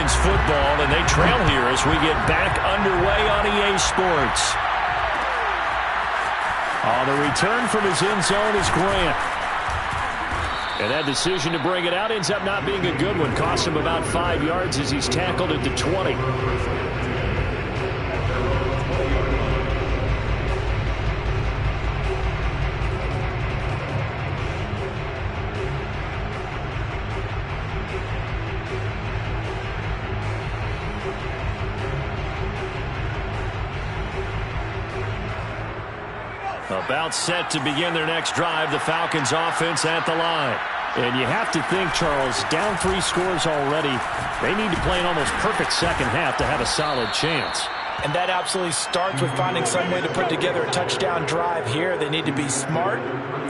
Falcons football, and they trail here as we get back underway on EA Sports. On the return from his end zone is Grant. And that decision to bring it out ends up not being a good one. Costs him about 5 yards as he's tackled at the 20. About set to begin their next drive, the Falcons offense at the line. And you have to think, Charles, down 3 scores already. They need to play an almost perfect second half to have a solid chance. And that absolutely starts with finding some way to put together a touchdown drive here. They need to be smart,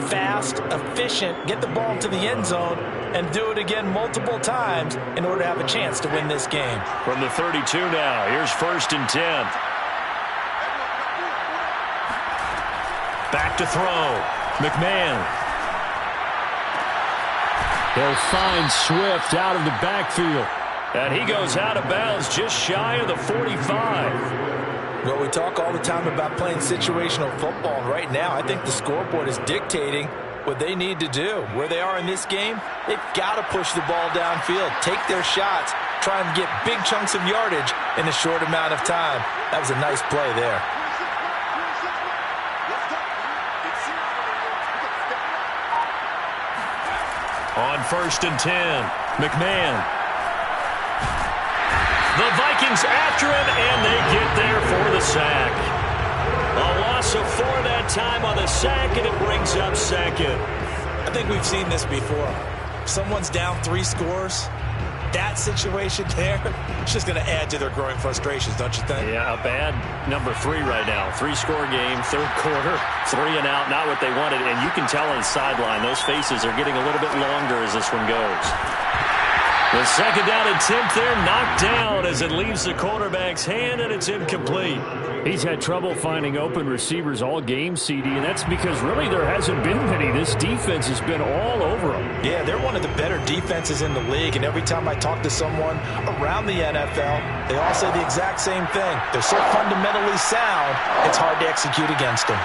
fast, efficient, get the ball to the end zone, and do it again multiple times in order to have a chance to win this game. From the 32 now, here's 1st and 10. Back to throw. McMahon. They'll find Swift out of the backfield. And he goes out of bounds just shy of the 45. Well, we talk all the time about playing situational football. And right now, I think the scoreboard is dictating what they need to do. Where they are in this game, they've got to push the ball downfield, take their shots, try and get big chunks of yardage in a short amount of time. That was a nice play there. On 1st and 10, McMahon. The Vikings after him, and they get there for the sack. A loss of 4 that time on the sack, and it brings up 2nd. I think we've seen this before. Someone's down 3 scores. That situation there, it's just going to add to their growing frustrations, don't you think? Yeah, a bad number 3 right now. 3-score game, 3rd quarter, 3 and out, not what they wanted. And you can tell on the sideline, those faces are getting a little bit longer as this one goes. The 2nd down attempt there knocked down as it leaves the quarterback's hand, and it's incomplete. He's had trouble finding open receivers all game, CD, and that's because really there hasn't been many. This defense has been all over them. Yeah, they're one of the better defenses in the league, and every time I talk to someone around the NFL, they all say the exact same thing. They're so fundamentally sound, it's hard to execute against them.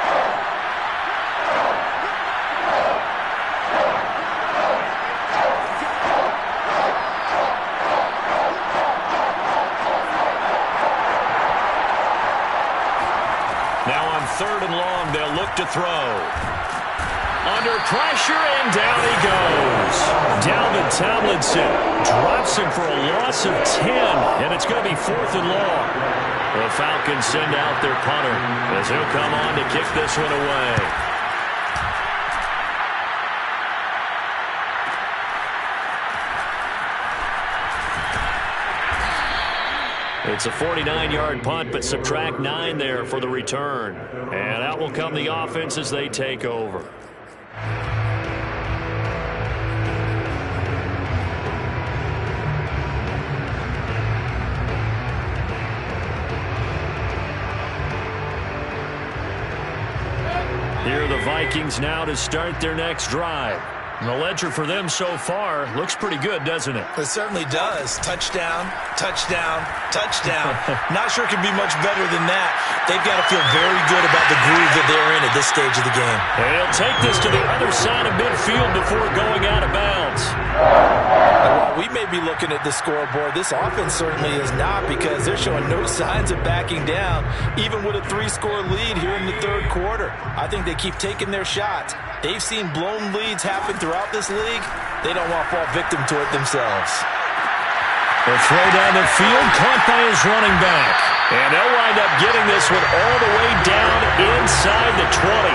Now on 3rd and long, they'll look to throw. Under pressure, and down he goes. Dalvin Tomlinson drops him for a loss of 10, and it's going to be 4th and long. The Falcons send out their punter as he'll come on to kick this one away. It's a 49-yard punt, but subtract 9 there for the return. And out will come the offense as they take over. Here are the Vikings now to start their next drive. And the ledger for them so far looks pretty good, doesn't it? It certainly does. Touchdown, touchdown, touchdown. Not sure it can be much better than that. They've got to feel very good about the groove that they're in at this stage of the game. And he'll take this to the other side of midfield before going out of bounds. While we may be looking at the scoreboard, this offense certainly is not, because they're showing no signs of backing down, even with a 3-score lead here in the 3rd quarter. I think they keep taking their shots. They've seen blown leads happen throughout this league. They don't want to fall victim to it themselves. The throw down the field, caught by his running back. And they'll wind up getting this one all the way down inside the 20.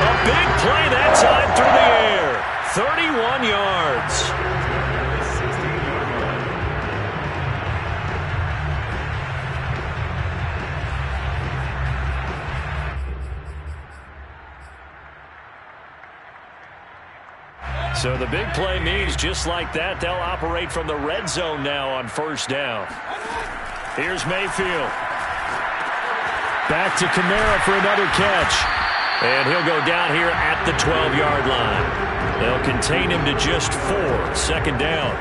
A big play that time through the air. 31 yards. So the big play means just like that, they'll operate from the red zone now on 1st down. Here's Mayfield. Back to Kamara for another catch. And he'll go down here at the 12-yard line. They'll contain him to just 4. Second down.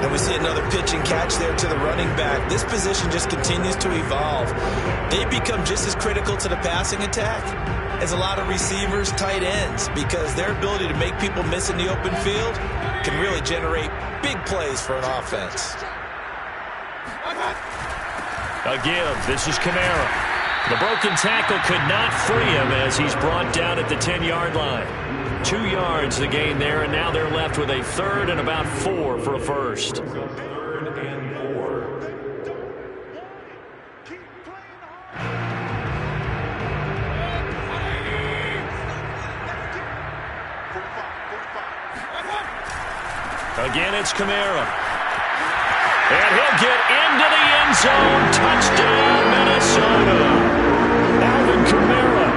And we see another pitch and catch there to the running back. This position just continues to evolve. They become just as critical to the passing attack as a lot of receivers, tight ends, because their ability to make people miss in the open field can really generate big plays for an offense. A give. This is Kamara. The broken tackle could not free him as he's brought down at the 10-yard line. 2 yards the gain there, and now they're left with a 3rd and about 4 for a first. 3rd and 4. Again, it's Kamara. And he'll get into the end zone. Touchdown, Minnesota. Alvin Kamara,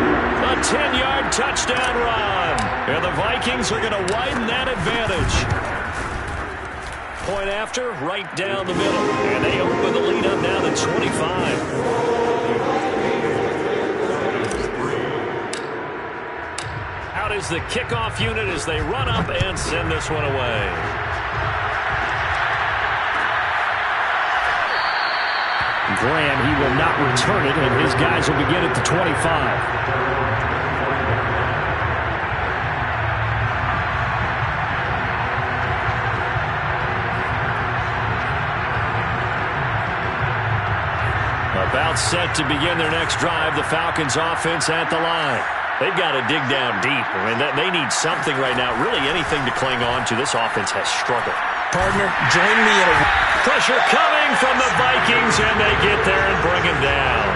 a 10-yard touchdown run. And the Vikings are going to widen that advantage. Point after, right down the middle. And they open the lead up now to 25. Out is the kickoff unit as they run up and send this one away. Graham, he will not return it, and his guys will begin at the 25. About set to begin their next drive, the Falcons offense at the line. They've got to dig down deep. I mean, they need something right now, really anything to cling on to. This offense has struggled. Partner, join me in a... Pressure coming from the Vikings, and they get there and bring him down.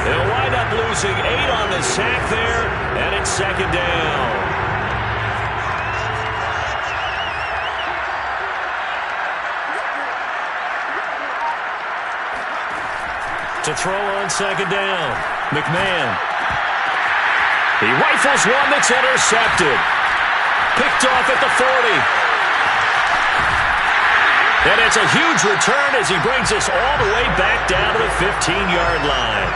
They'll wind up losing 8 on the sack there, and it's second down. To throw on second down, McMahon. He rifles one that's intercepted. Picked off at the 40. And it's a huge return as he brings us all the way back down to the 15-yard line.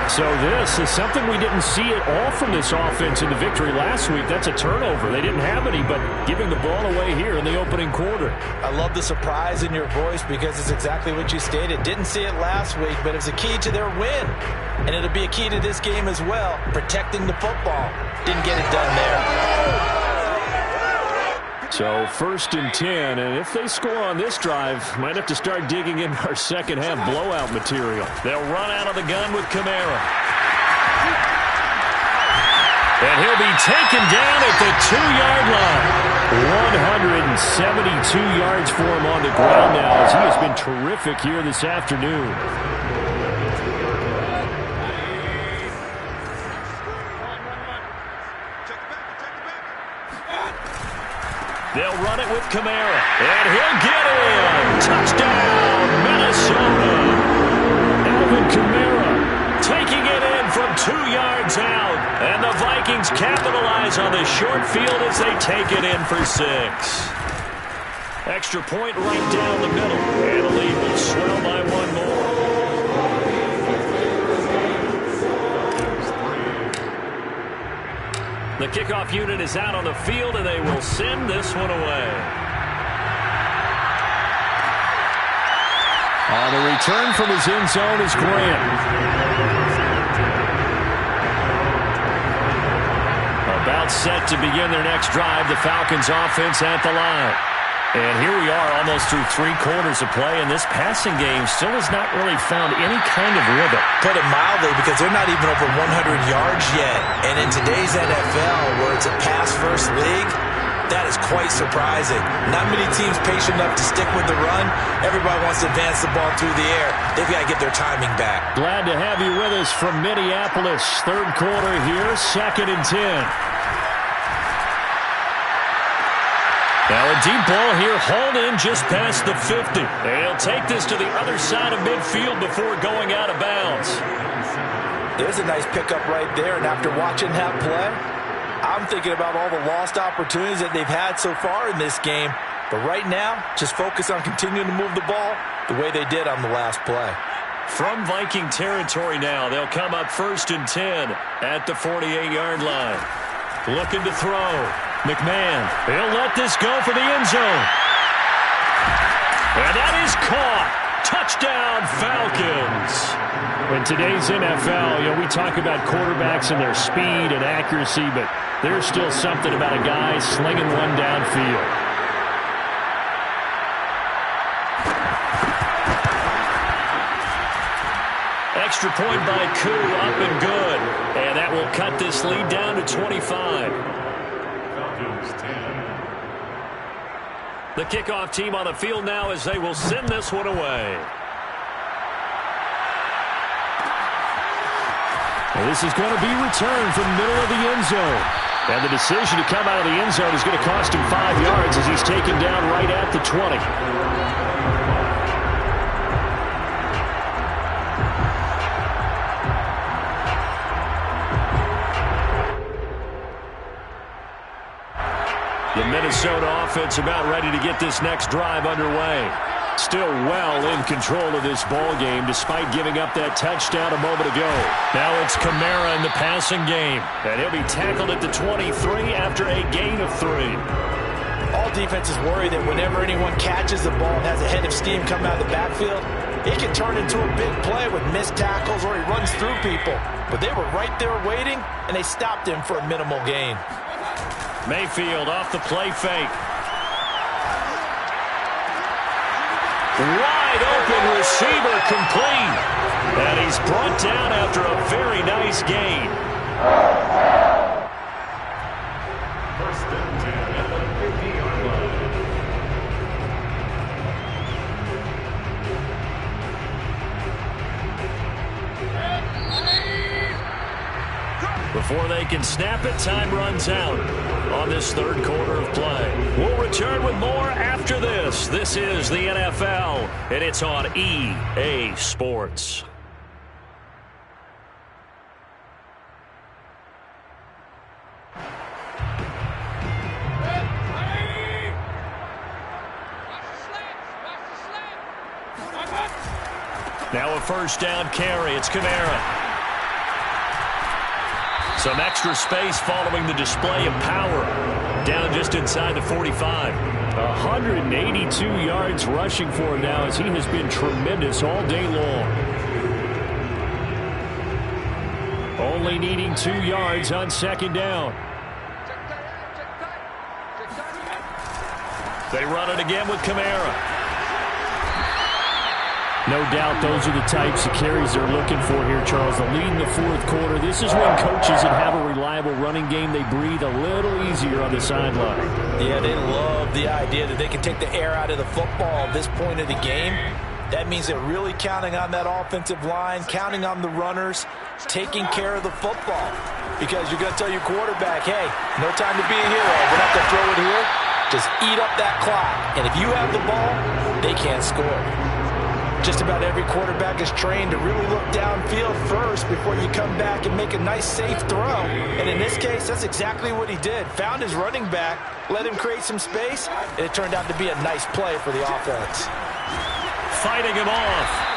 So this is something we didn't see at all from this offense in the victory last week. That's a turnover. They didn't have any, but giving the ball away here in the opening quarter. I love the surprise in your voice because it's exactly what you stated. Didn't see it last week, but it's a key to their win. And it'll be a key to this game as well, protecting the football. Didn't get it done there. So 1st and 10, and if they score on this drive, might have to start digging in our second half blowout material. They'll run out of the gun with Kamara. And he'll be taken down at the 2-yard line. 172 yards for him on the ground now as he has been terrific here this afternoon. They'll run it with Kamara, and he'll get in. Touchdown, Minnesota. Alvin Kamara taking it in from 2 yards out, and the Vikings capitalize on the short field as they take it in for 6. Extra point right down the middle, and the lead will swell by 1 more. The kickoff unit is out on the field, and they will send this one away. On the return from his end zone is Graham. About set to begin their next drive, the Falcons offense at the line. And here we are almost through 3 quarters of play, and this passing game still has not really found any kind of rhythm. Put it mildly, because they're not even over 100 yards yet. And in today's NFL, where it's a pass-first league, that is quite surprising. Not many teams patient enough to stick with the run. Everybody wants to advance the ball through the air. They've got to get their timing back. Glad to have you with us from Minneapolis. 3rd quarter here, 2nd and 10. Now a deep ball here, hauled in just past the 50. They'll take this to the other side of midfield before going out of bounds. There's a nice pickup right there, and after watching that play, I'm thinking about all the lost opportunities that they've had so far in this game. But right now, just focus on continuing to move the ball the way they did on the last play. From Viking territory now, they'll come up 1st and 10 at the 48-yard line. Looking to throw. McMahon, he'll let this go for the end zone. And that is caught. Touchdown, Falcons. In today's NFL, we talk about quarterbacks and their speed and accuracy, but there's still something about a guy slinging one downfield. Extra point by Koo, up and good. And that will cut this lead down to 25. The kickoff team on the field now as they will send this one away. And this is going to be returned from the middle of the end zone. And the decision to come out of the end zone is going to cost him 5 yards as he's taken down right at the 20. The Minnesota offense about ready to get this next drive underway. Still well in control of this ball game despite giving up that touchdown a moment ago. Now it's Kamara in the passing game. And he'll be tackled at the 23 after a gain of 3. All defenses worry that whenever anyone catches the ball and has a head of steam come out of the backfield, it can turn into a big play with missed tackles or he runs through people. But they were right there waiting, and they stopped him for a minimal gain. Mayfield off the play fake. Wide open receiver complete. And he's brought down after a very nice gain. First and 10 at the 50-yard line. Before they can snap it, time runs out on this third quarter of play. We'll return with more after this. This is the NFL, and it's on EA Sports. Now a first down carry. It's Kamara. Some extra space following the display of power. Down just inside the 45. 182 yards rushing for him now as he has been tremendous all day long. Only needing 2 yards on second down. They run it again with Kamara. No doubt those are the types of carries they're looking for here, Charles. The lead in the fourth quarter. This is when coaches that have a reliable running game, they breathe a little easier on the sideline. Yeah, they love the idea that they can take the air out of the football at this point of the game. That means they're really counting on that offensive line, counting on the runners, taking care of the football. Because you're going to tell your quarterback, hey, no time to be a hero. We're not going to throw it here. Just eat up that clock. And if you have the ball, they can't score. Just about every quarterback is trained to really look downfield first before you come back and make a nice, safe throw. And in this case, that's exactly what he did. Found his running back, let him create some space, and it turned out to be a nice play for the offense. Fighting him off.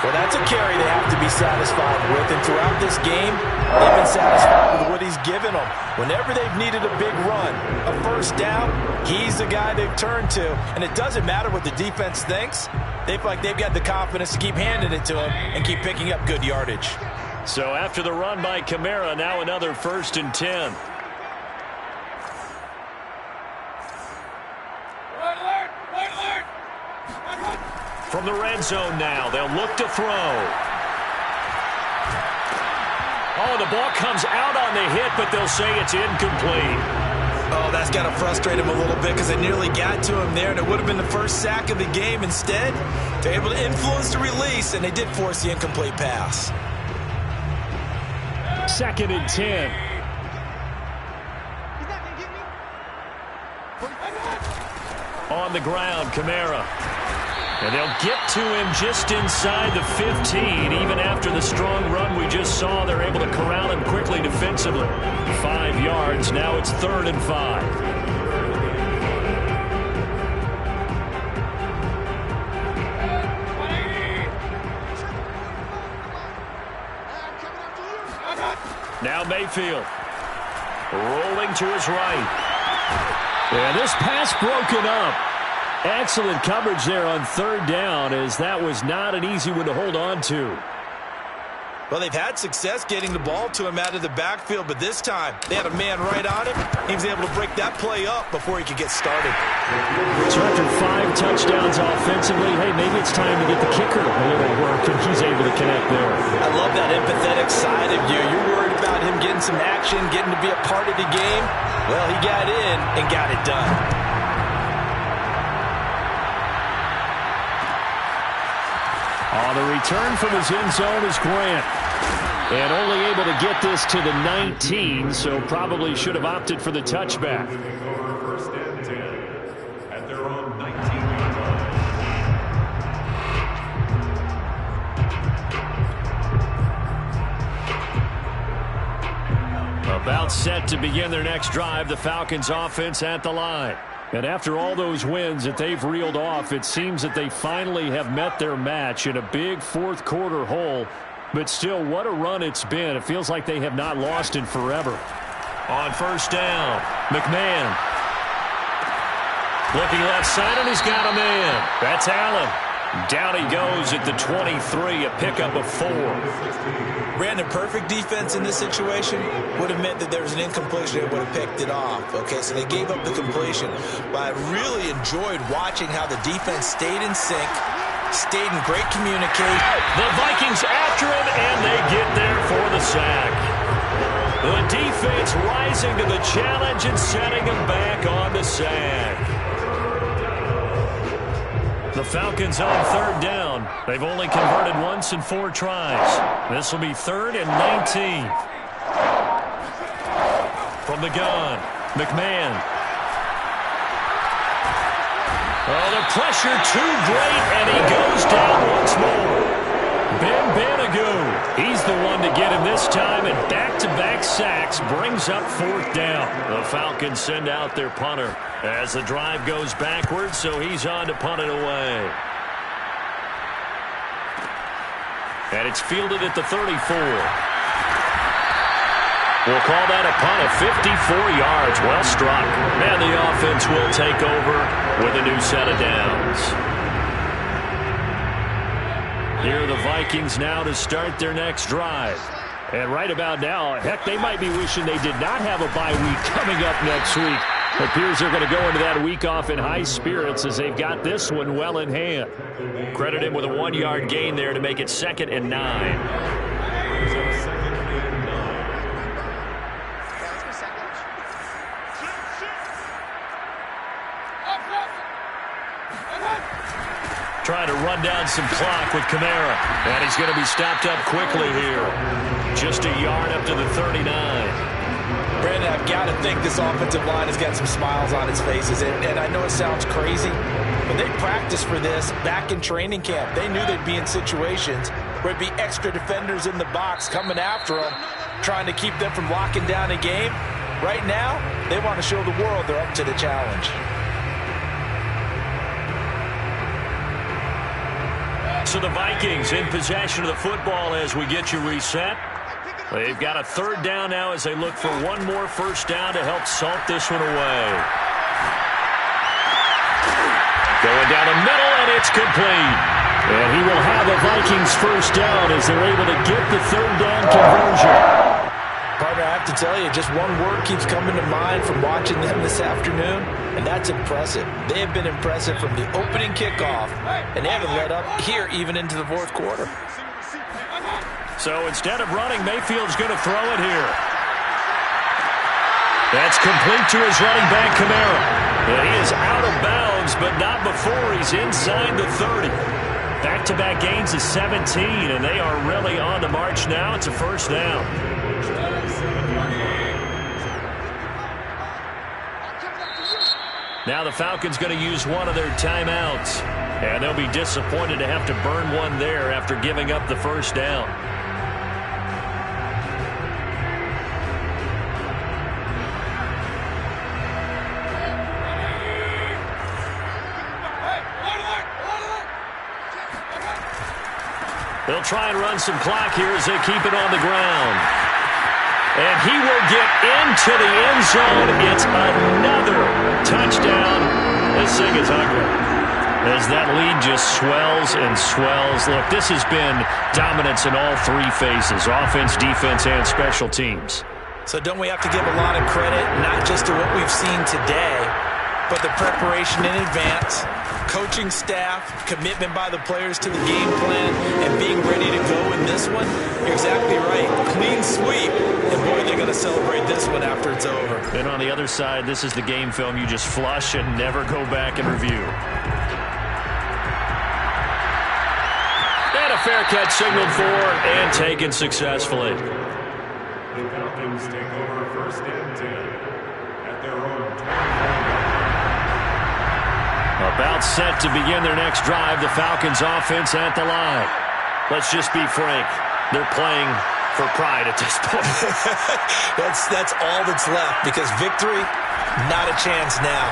Well, that's a carry they have to be satisfied with, and throughout this game, they've been satisfied with what he's given them. Whenever they've needed a big run, a first down, he's the guy they've turned to. And it doesn't matter what the defense thinks. They feel like they've got the confidence to keep handing it to him and keep picking up good yardage. So after the run by Kamara, now another 1st and 10. From the red zone now, they'll look to throw. Oh, the ball comes out on the hit, but they'll say it's incomplete. Oh, that's got to frustrate him a little bit because they nearly got to him there, and it would have been the first sack of the game. Instead, they're able to influence the release, and they did force the incomplete pass. 2nd and 10. On the ground, Kamara. And they'll get to him just inside the 15. Even after the strong run we just saw, they're able to corral him quickly defensively. 5 yards. Now it's 3rd and 5. Now Mayfield. Rolling to his right. And this pass broken up. Excellent coverage there on third down, as that was not an easy one to hold on to. Well, they've had success getting the ball to him out of the backfield, but this time they had a man right on him. He was able to break that play up before he could get started. So after 5 touchdowns offensively, hey, maybe it's time to get the kicker a little work, and he's able to connect there. I love that empathetic side of you. You're worried about him getting some action, getting to be a part of the game. Well, he got in and got it done. The return from his end zone is Grant. And only able to get this to the 19, so probably should have opted for the touchback. First and 10 at their own 19-yard line. About set to begin their next drive, the Falcons offense at the line. And after all those wins that they've reeled off, it seems that they finally have met their match in a big fourth quarter hole. But still, what a run it's been. It feels like they have not lost in forever. On first down, McMahon. Looking left side, and he's got a man. That's Allen. Down he goes at the 23, a pickup of 4. Brandon, perfect defense in this situation would have meant that there was an incompletion. They would have picked it off. Okay, so they gave up the completion. But I really enjoyed watching how the defense stayed in sync, stayed in great communication. The Vikings after him, and they get there for the sack. The defense rising to the challenge and setting him back on the sack. The Falcons on third down. They've only converted once in 4 tries. This will be 3rd and 19. From the gun, McMahon. Oh, the pressure too great, and he goes down once more. Ben Banagoo, he's the one to get him this time, and back-to-back sacks brings up 4th down. The Falcons send out their punter as the drive goes backwards, so he's on to punt it away. And it's fielded at the 34. We'll call that a punt of 54 yards. Well struck. And the offense will take over with a new set of downs. Here are the Vikings now to start their next drive. And right about now, heck, they might be wishing they did not have a bye week coming up next week. It appears they're going to go into that week off in high spirits as they've got this one well in hand. Credit him with a 1-yard gain there to make it 2nd and 9. Trying to run down some clock with Kamara. And he's going to be stopped up quickly here. Just a yard up to the 39. Brandon, I've got to think this offensive line has got some smiles on its faces. And I know it sounds crazy, but they practiced for this back in training camp. They knew they'd be in situations where it'd be extra defenders in the box coming after them, trying to keep them from locking down a game. Right now, they want to show the world they're up to the challenge. So the Vikings in possession of the football as we get you reset. They've got a 3rd down now as they look for one more first down to help salt this one away. Going down the middle, and it's complete. And he will have a Vikings first down as they're able to get the 3rd down conversion. Partner, I have to tell you, just one word keeps coming to mind from watching them this afternoon, and that's impressive. They have been impressive from the opening kickoff, and they haven't let up here even into the 4th quarter. So instead of running, Mayfield's going to throw it here. That's complete to his running back, Kamara. And he is out of bounds, but not before he's inside the 30. Back-to-back gains of 17, and they are really on the march now. It's a first down. Now the Falcons going to use one of their timeouts. And they'll be disappointed to have to burn one there after giving up the first down. They'll try and run some clock here as they keep it on the ground. And he will get into the end zone. It's another touchdown. This thing is ugly, as that lead just swells and swells. Look, this has been dominance in all three phases, offense, defense, and special teams. So don't we have to give a lot of credit, not just to what we've seen today, but the preparation in advance, coaching staff, commitment by the players to the game plan, and being ready to go in this one? You're exactly right. Clean sweep, and boy, they're going to celebrate this one after it's over. And on the other side, this is the game film you just flush and never go back and review. And a fair catch signaled for and taken successfully. The Falcons take over first and 10 at their own 20. About set to begin their next drive, the Falcons offense at the line. Let's just be frank, they're playing for pride at this point. That's all that's left, because victory, not a chance now.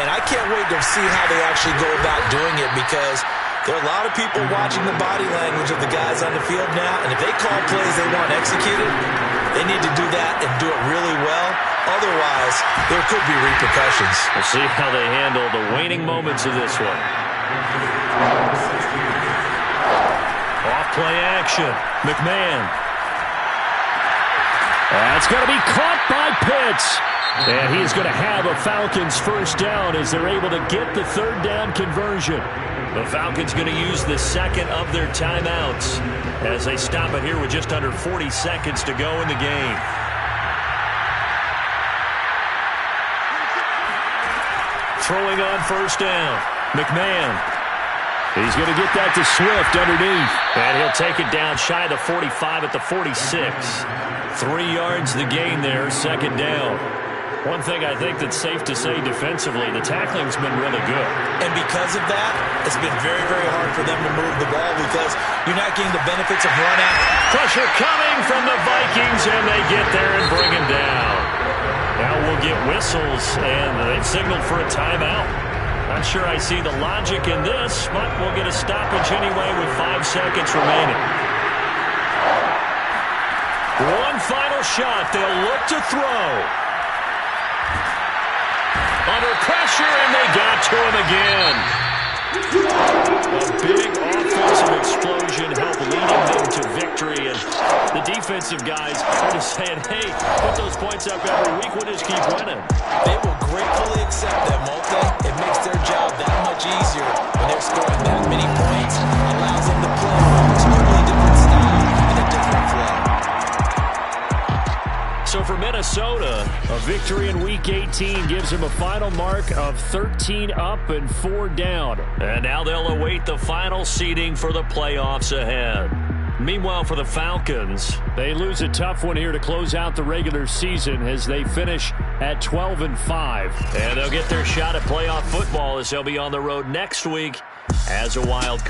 And I can't wait to see how they actually go about doing it, because there are a lot of people watching the body language of the guys on the field now, and if they call plays they want executed, they need to do that and do it really well. Otherwise, there could be repercussions. We'll see how they handle the waning moments of this one. Off play action. McMahon. That's going to be caught by Pitts. And he's going to have a Falcons first down as they're able to get the third down conversion. The Falcons going to use the second of their timeouts as they stop it here with just under 40 seconds to go in the game. Throwing on first down. McMahon. He's going to get that to Swift underneath. And he'll take it down shy of the 45 at the 46. 3 yards the gain there, second down. One thing I think that's safe to say defensively, the tackling's been really good. And because of that, it's been very, very hard for them to move the ball, because you're not getting the benefits of run out. Pressure coming from the Vikings, and they get there and bring him down. Now we'll get whistles, and they've signaled for a timeout. Not sure I see the logic in this, but we'll get a stoppage anyway with 5 seconds remaining. One final shot. They'll look to throw. Under pressure, and they got to him again. A big offensive explosion helped leading them to victory, and the defensive guys are just saying, hey, put those points up every week, we'll just keep winning. They will gratefully accept that, Molte. It makes their job that much easier when they're scoring that many points. Allows them to play a totally different style and a different flow. So for Minnesota, a victory in Week 18 gives them a final mark of 13 up and 4 down. And now they'll await the final seeding for the playoffs ahead. Meanwhile, for the Falcons, they lose a tough one here to close out the regular season as they finish at 12-5. And they'll get their shot at playoff football as they'll be on the road next week as a wild card.